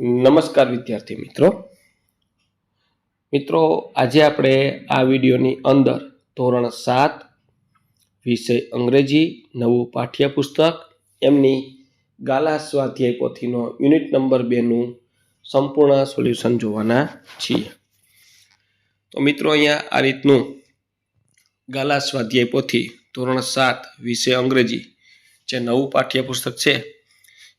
નમસ્કાર વિદ્યાર્થી મિત્રો આજે આપણે આ વિડીયોની અંદર ધોરણ 7 વિષય અંગ્રેજી નવું પાઠ્યપુસ્તક એમની ગાલા સ્વાધ્યાય પોથીનો યુનિટ નંબર 2 નું સંપૂર્ણ સોલ્યુશન જોવાના છીએ। તો મિત્રો અહીંયા આ રીતનું ગાલા સ્વાધ્યાય પોથી ધોરણ 7 વિષય અંગ્રેજી જે નવું પાઠ્યપુસ્તક છે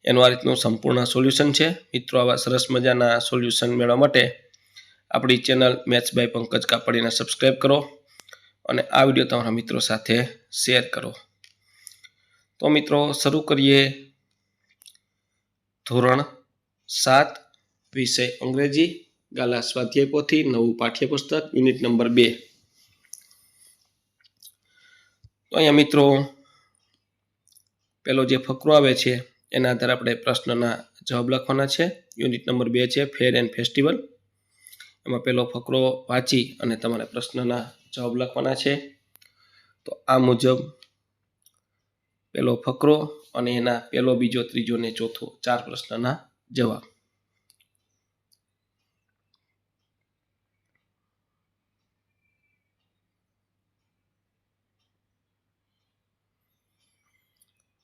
એનું આ રીતનું સંપૂર્ણ સોલ્યુશન છે। મિત્રો આવા સરસ મજાના સોલ્યુશન મેળવવા માટે આપણી ચેનલ મેથ્સ બાય પંકજ કાપડીને સબસ્ક્રાઈબ કરો અને આ વિડીયો તમારા મિત્રો સાથે શેર કરો। તો મિત્રો શરૂ કરીએ ધોરણ 7 વિષય અંગ્રેજી ગાલા સ્વાધ્યાય પોથી નવું પાઠ્યપુસ્તક યુનિટ નંબર 2। તો અહીંયા મિત્રો પેલો જે ફકરો આવે છે એના આધારે આપણે પ્રશ્નના જવાબ લખવાના છે। યુનિટ નંબર 2 છે ફેર એન્ડ ફેસ્ટિવલ। એમાં પેલો ફકરો વાંચી અને તમારે પ્રશ્નના જવાબ લખવાના છે। તો આ મુજબ પેલો ફકરો અને એના પેલો બીજો ત્રીજો ને ચોથો 4 પ્રશ્નના જવાબ।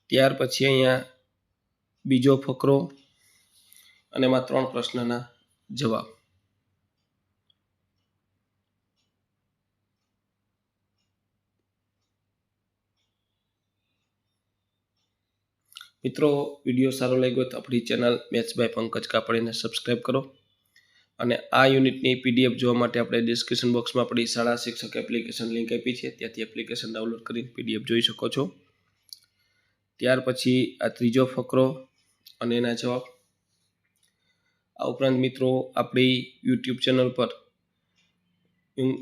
ત્યાર પછી અહીંયા બીજો ફકરો અને એમાં 3 પ્રશ્નના જવાબ। મિત્રો વિડીયો સારો લાગ્યો તો આપણી ચેનલ મેથ્સ બાય પંકજ કાપડીને સબસ્ક્રાઈબ કરો અને આ યુનિટની પીડીએફ જોવા માટે આપણે ડિસ્ક્રિપ્શન બોક્સમાં આપણી શાળા શિક્ષક એપ્લિકેશન લિંક આપી છે, ત્યાંથી એપ્લિકેશન ડાઉનલોડ કરીને પીડીએફ જોઈ શકો છો। ત્યાર પછી આ ત્રીજો ફકરો અને એના જવાબ। આ ઉપરાંત મિત્રો આપણી યુટ્યુબ ચેનલ પર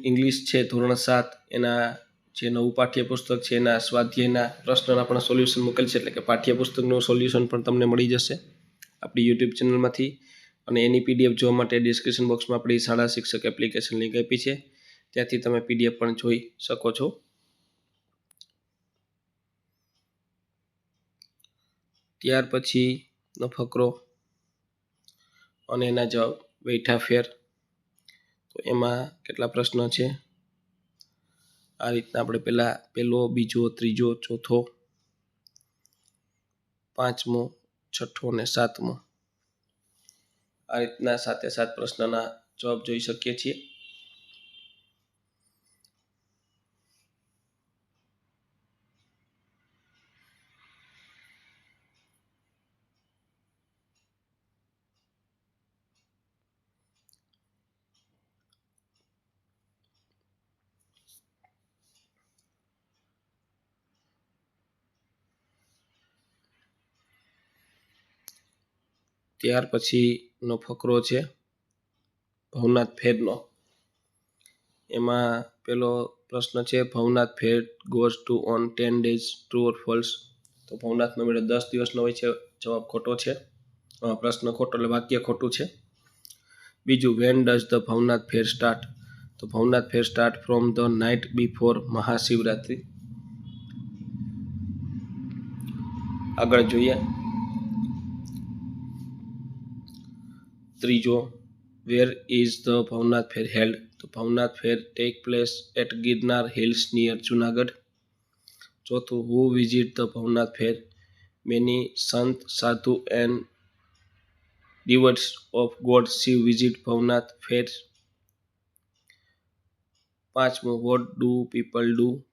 ઇંગ્લિશ છે ધોરણ 7 એના જે નવું પાઠ્યપુસ્તક છે એના સ્વાધ્યાયના પ્રશ્નના પણ સોલ્યુશન મૂકેલ છે, એટલે કે પાઠ્યપુસ્તકનું સોલ્યુશન પણ તમને મળી જશે આપણી યુટ્યુબ ચેનલમાંથી। અને એની પીડીએફ જોવા માટે ડિસ્ક્રિપ્શન બોક્સમાં આપણી શાળા શિક્ષક એપ્લિકેશન લિંક આપી છે, ત્યાંથી તમે પીડીએફ પણ જોઈ શકો છો। ત્યાર પછીનો ફકરો અને એના જવાબ વૈઠા ફેર। તો એમાં કેટલા પ્રશ્નો છે આ રીતના આપણે પહેલો બીજો ત્રીજો ચોથો પાંચમો છઠ્ઠો અને સાતમો આ રીતના 7 પ્રશ્નના જવાબ જોઈ શકીએ છીએ। ત્યાર પછીનો ફકરો છે ભવનાથ ફેરનો। એમાં પેલો પ્રશ્ન છે Bhavnath fair goes to on 10 days, true or false. તો ભવનાથનો મેળો 10 દિવસનો હોય છે, જવાબ ખોટો છે, પ્રશ્ન ખોટો એટલે વાક્ય ખોટું છે। બીજું when does the Bhavnath fair start. તો Bhavnath fair start from the night before Mahashivratri. આગળ જોઈએ ત્રીજો where is the Bhavnath fair held. તો Bhavnath fair take place at Girnar hills near Junagadh. ચોથું who visit the Bhavnath fair, many sant sadhu and devotees of god Shiv visit Bhavnath fair. પાંચમું what do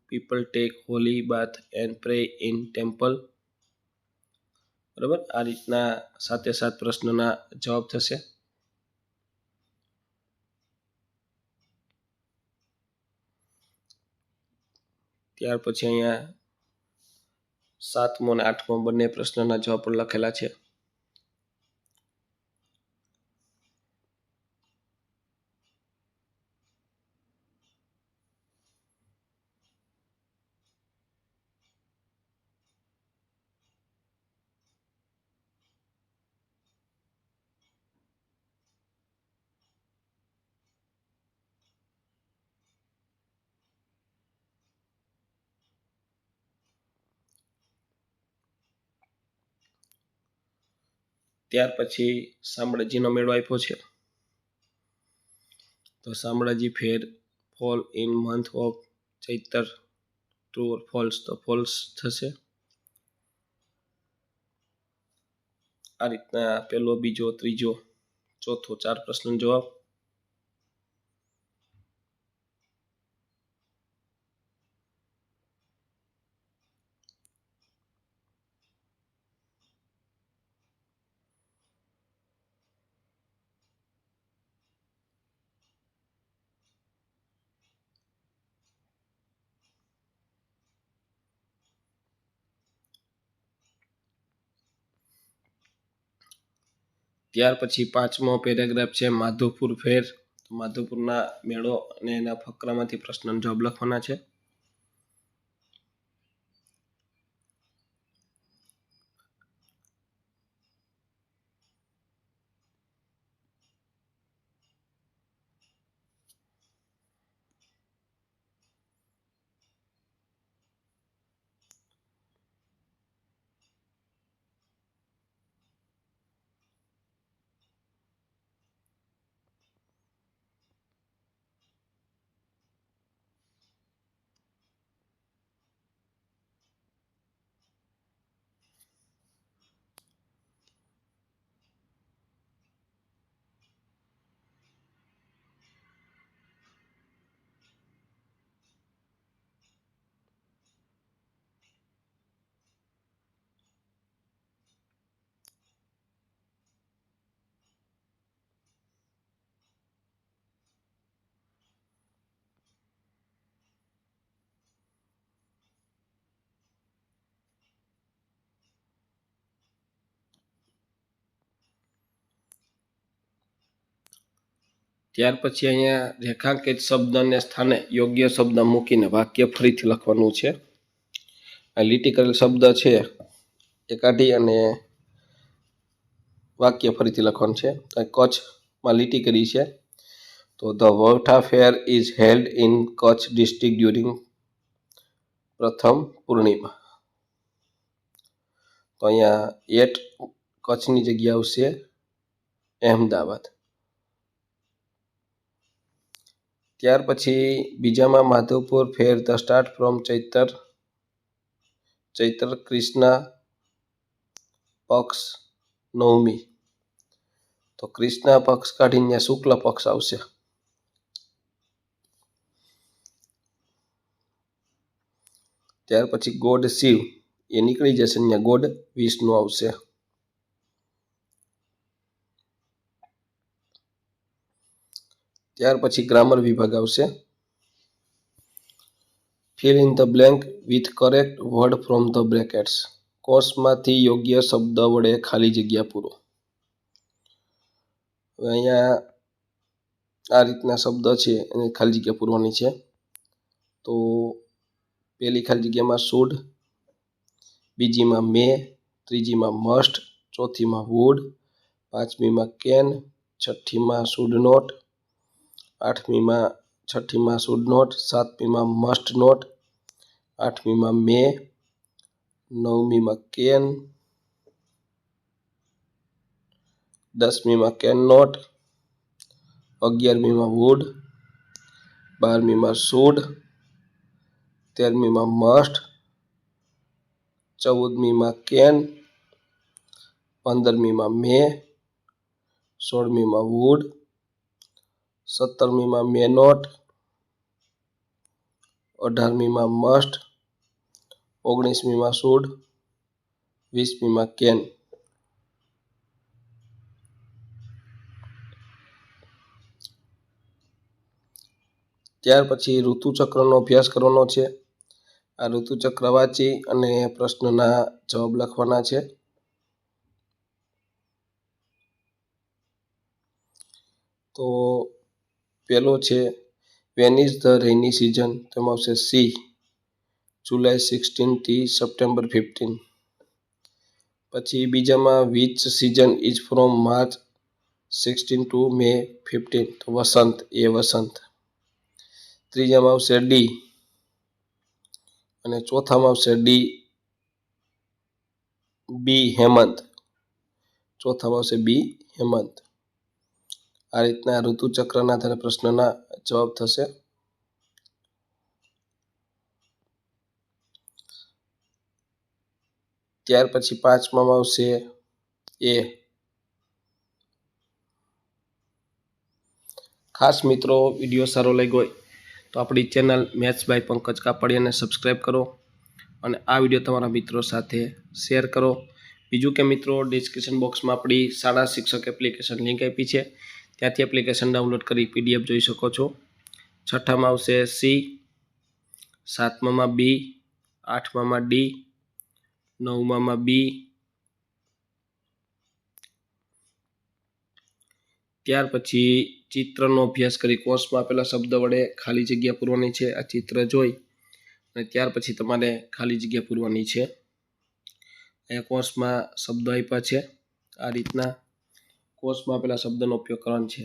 people take holy bath and pray in temple. બરાબર, આ રીતના 7 પ્રશ્નોના જવાબ થશે। ત્યાર પછી અહીંયા 7મો અને 8મો બંને પ્રશ્નના જવાબ પણ લખેલા છે। ત્યાર પછી શામળાજીનો મેળો આપ્યો છે. તો Shamlaji fair fall in month of Chaitar, true or false? તો ફોલ્સ થશે. આ રીતના પહેલો, બીજો, ત્રીજો, ચોથો 4 પ્રશ્ન જવાબ. ત્યાર પછી 5મો પેરેગ્રાફ છે માધવપુર ફેર. તો માધવપુરના મેળો અને એના ફકરામાંથી પ્રશ્નનો જવાબ લખવાના છે. ત્યાર પછી અહીંયા રેખાંકિત શબ્દને સ્થાને યોગ્ય શબ્દ મૂકીને વાક્ય ફરીથી લખવાનું છે. આ લીટી કરેલ શબ્દ છે એ કાઢી અને વાક્ય ફરીથી લખવાનું છે. કચ્છમાં લીટી કરી છે. તો the Vautha fair is held in Kutch district during Pratham Purnima. તો અહીંયા એટ કચ્છની જગ્યા આવશે અહેમદાબાદ. ત્યાર પછી બીજામાં માધવપુર ફેર ધ સ્ટાર્ટ ફ્રોમ ચૈત્ર કૃષ્ણ પક્ષ નવમી. તો કૃષ્ણ પક્ષ કાઢીને શુક્લ પક્ષ આવશે. ત્યાર પછી ગોડ શિવ એ નીકળી જશે, અહીંયા ગોડ વિષ્ણુ આવશે. ત્યાર પછી ગ્રામર વિભાગ આવશે. Fill in the blank with correct word from the brackets. કોષમાંથી યોગ્ય શબ્દ વડે ખાલી જગ્યા પૂરો. હવે અહીંયા આ રીતના શબ્દ છે એને ખાલી જગ્યા પૂરવાની છે. તો પહેલી ખાલી જગ્યામાં શુડ, બીજીમાં મે, ત્રીજીમાં મસ્ટ, ચોથીમાં વુડ, પાંચમીમાં કેન, છઠ્ઠીમાં શુડ નોટ, છઠ્ઠીમાં શુડ નોટ, સાતમીમાં મસ્ટ નોટ, આઠમીમાં મે, નવમીમાં કેન, દસમીમાં કેન નોટ, 11મીમાં વુડ, 12મીમાં શુડ, 13મીમાં મસ્ટ, 14મીમાં કેન, 15મીમાં મે, 16મીમાં વુડ, 17મીમાં મે નોટ, 18મીમાં મસ્ટ, 19મીમાં શુડ, 20મીમાં કેન. ત્યાર પછી ઋતુચક્રનો અભ્યાસ કરવાનો છે. આ ઋતુચક્ર વાંચી અને પ્રશ્નના જવાબ લખવાના છે. તો પહેલો છે when is the rainy season. તેમાં આવશે સી, જુલાઈ 16 થી સપ્ટેમ્બર 15. પછી બીજામાં which season is from March 16 to May 15. તો વસંત, એ વસંત. ત્રીજામાં આવશે ડી અને ચોથામાં આવશે બી હેમંત. ચોથામાં આવશે બી હેમંત. આ રીતના ઋતુચક્રના આધારે પ્રશ્નના જવાબ થશે. ત્યાર પછી પાંચમામાં આવશે એ. ખાસ મિત્રો, વિડીયો સારો લાગ્યો હોય તો આપણી ચેનલ મેથ્સ બાય પંકજ કાપડિયાને સબસ્ક્રાઈબ કરો અને આ વિડીયો તમારા મિત્રો સાથે શેર કરો. બીજું કે મિત્રો, ડિસ્ક્રિપ્શન બોક્સમાં આપણી શાળા શિક્ષક એપ્લિકેશન લિંક આપી છે, ત્યાંથી એપ્લિકેશન ડાઉનલોડ કરી PDF જોઈ શકો છો. છઠ્ઠામાં આવશે સી, સાતમામાં બી, આઠમામાં ડી, નવમામાં બી, ત્યાર પછી ચિત્રનો અભ્યાસ કરી કોષમાં આપેલા શબ્દ વડે ખાલી જગ્યા પૂરવાની છે. આ ચિત્ર જોઈ અને ત્યાર પછી તમારે ખાલી જગ્યા પૂરવાની છે. અહીંયા કોષમાં શબ્દો આપ્યા છે, આ રીતના કોષમાં આપેલા શબ્દનો ઉપયોગ કરવાનો છે.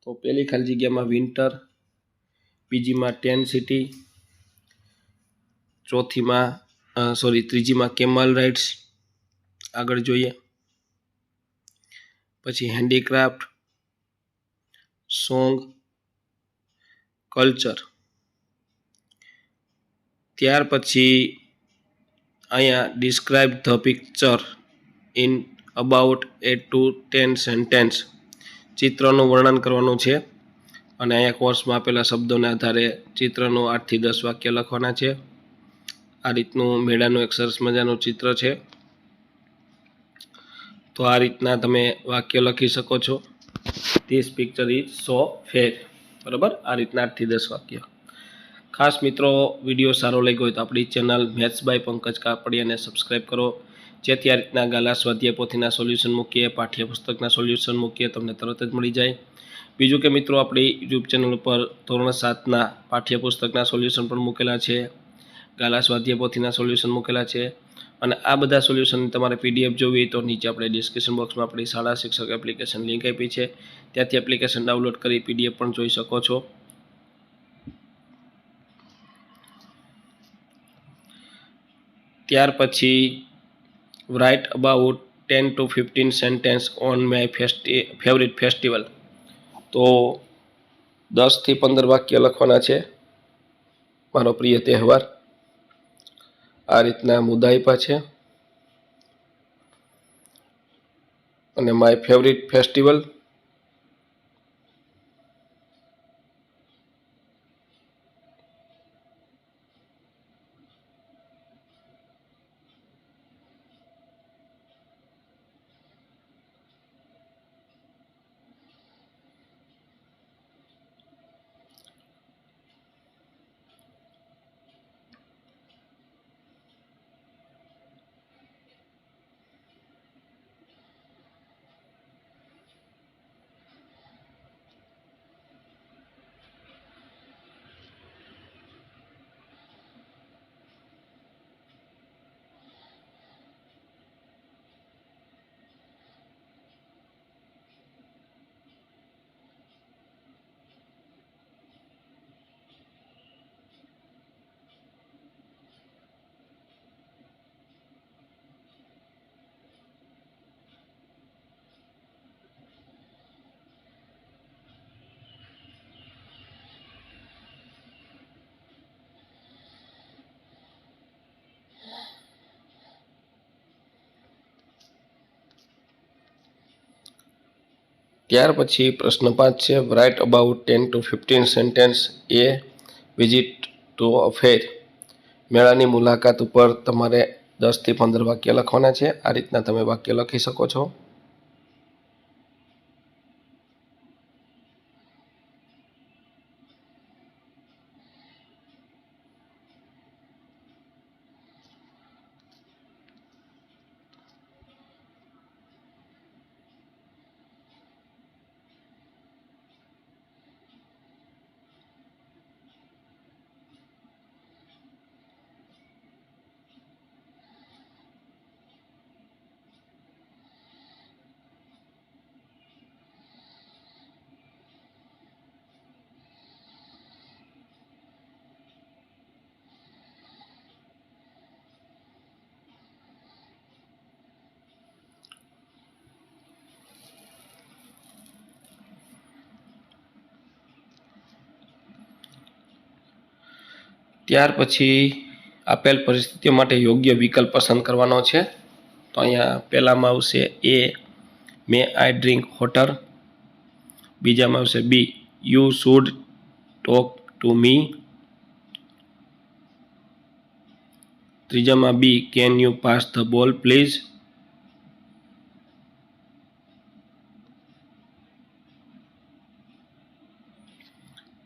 તો પહેલી ખાલી જગ્યામાં વિન્ટર, બીજીમાં ટેન સિટી, ત્રીજીમાં કેમલ રાઇડ્સ. આગળ જોઈએ પછી હેન્ડીક્રાફ્ટ, સોંગ, કલ્ચર. ત્યાર પછી અહીંયા describe the picture in about 8 to 10 sentence. ચિત્રનું વર્ણન કરવાનું છે અને અહીંયા કોર્સમાં આપેલા શબ્દોના આધારે ચિત્રનું 8 થી 10 વાક્ય લખવાના છે. આ રીતનું મેળાનું એક સરસ મજાનું ચિત્ર છે. તો આ રીતના તમે વાક્ય લખી શકો છો. ધીસ પિક્ચર ઇઝ સો ફેર. બરાબર, આ રીતના 8 થી 10 વાક્ય. ખાસ મિત્રો, વિડીયો સારો લાગ્યો હોય તો આપણી ચેનલ મેથ્સ બાય પંકજ કાપડિયાને સબસ્ક્રાઈબ કરો, જેથી આ રીતના ગાલા સ્વાધ્યાય પોથીના સોલ્યુશન મૂકીએ, પાઠ્યપુસ્તકના સોલ્યુશન મૂકીએ, તમને તરત જ મળી જાય. બીજું કે મિત્રો, આપણી યુટ્યુબ ચેનલ ઉપર ધોરણ 7ના પાઠ્યપુસ્તકના સોલ્યુશન પણ મૂકેલા છે, ગાલા સ્વાધ્યાય પોથીના સોલ્યુશન મૂકેલા છે. અને આ બધા સોલ્યુશન તમારે PDF જોવી તો નીચે આપણે ડિસ્ક્રિપ્શન બોક્સમાં આપણી શાળા શિક્ષક એપ્લિકેશન લિંક આપી છે, ત્યાંથી એપ્લિકેશન ડાઉનલોડ કરી PDF પણ જોઈ શકો છો. ત્યાર પછી right about 10 to 15 sentence on my favourite festival. તો 10 થી 15 વાક્ય લખવાના છે, મારો પ્રિય તહેવાર. આ રીતના મુદ્દા આપ્યા છે અને માય ફેવરિટ ફેસ્ટિવલ. ત્યાર પછી પ્રશ્ન 5 છે, write about 10 to 15 sentence a visit to a fair. મેળાની મુલાકાત ઉપર તમારે 10 થી 15 વાક્ય લખવાના છે. આ રીતના તમે વાક્ય લખી શકો છો. ત્યાર પછી આપેલ પરિસ્થિતિઓ માટે યોગ્ય વિકલ્પ પસંદ કરવાનો છે. તો અહીંયા પહેલામાં આવશે એ, મે આઈ ડ્રિંક વોટર. બીજામાં આવશે B, you should talk to me. ત્રીજામાં B, can you pass the ball please.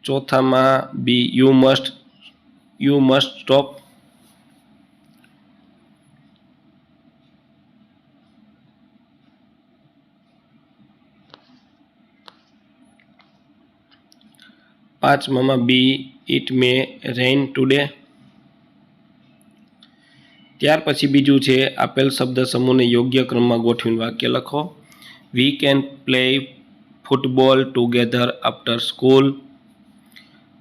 ચોથામાં બી, યુ મસ્ટ સ્ટોપ. પાંચમામાં B, it may rain today. ત્યાર પછી બીજું છે, આપેલ શબ્દ સમૂહને યોગ્ય ક્રમમાં ગોઠવીને વાક્ય લખો. We can play football together after school.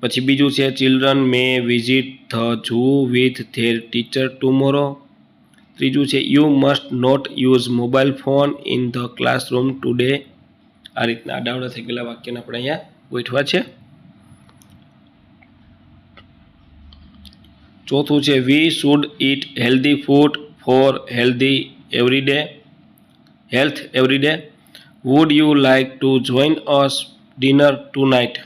પછી બીજું છે, children may visit the zoo with their teacher tomorrow. ત્રીજું છે, you must not use mobile phone in the classroom today. આ રીતના આડાવડા થઈ ગયેલા વાક્યને આપણે અહીંયા ગોઠવા છે. ચોથું છે, we should eat healthy food for health every day. Would you like to join us dinner tonight.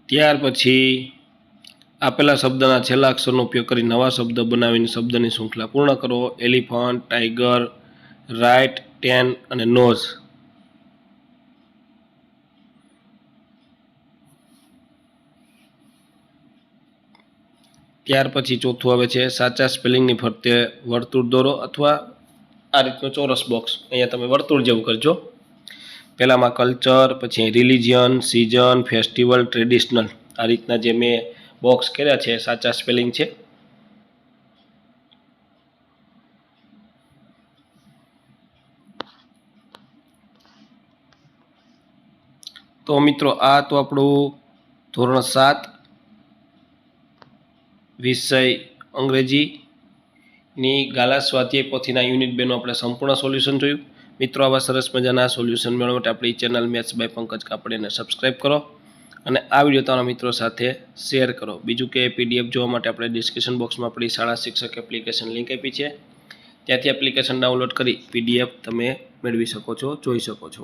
ત્યાર પછી આપેલા શબ્દના છેલ્લા અક્ષરનો ઉપયોગ કરી નવા શબ્દ બનાવીને શબ્દની શૃંખલા પૂર્ણ કરો. એલિફન્ટ, ટાઈગર, રાઇટ, ટેન અને નોઝ. ત્યાર પછી ચોથું આવે છે, સાચા સ્પેલિંગની ફરતે વર્તુળ દોરો અથવા આ રીતનો ચોરસ બોક્સ. અહીંયા તમે વર્તુળ જેવું કરજો. પહેલામાં કલ્ચર, પછી રિલિજિયન, સિઝન, ફેસ્ટિવલ, ટ્રેડિશનલ. આ રીતના જે મેં બોક્સ કર્યા છે સાચા સ્પેલિંગ છે. તો મિત્રો આ તો આપણું ધોરણ 7 વિષય અંગ્રેજીની ગાલા સ્વાધ્યાય પોથીના યુનિટ 2નું આપણે સંપૂર્ણ સોલ્યુશન જોયું. મિત્રો આવા સરસ મજાના સોલ્યુશન મેળવવા માટે આપણી ચેનલ મેથ્સ બાય પંકજ કાપડીને સબસ્ક્રાઈબ કરો અને આ વિડીયો તમારા મિત્રો સાથે શેર કરો. બીજું કે PDF જોવા માટે આપણે ડિસ્ક્રિપ્શન બોક્સમાં આપણી શાળા શિક્ષક એપ્લિકેશન લિંક આપી છે. ત્યાંથી એપ્લિકેશન ડાઉનલોડ કરી PDF તમે મેળવી શકો છો, જોઈ શકો છો.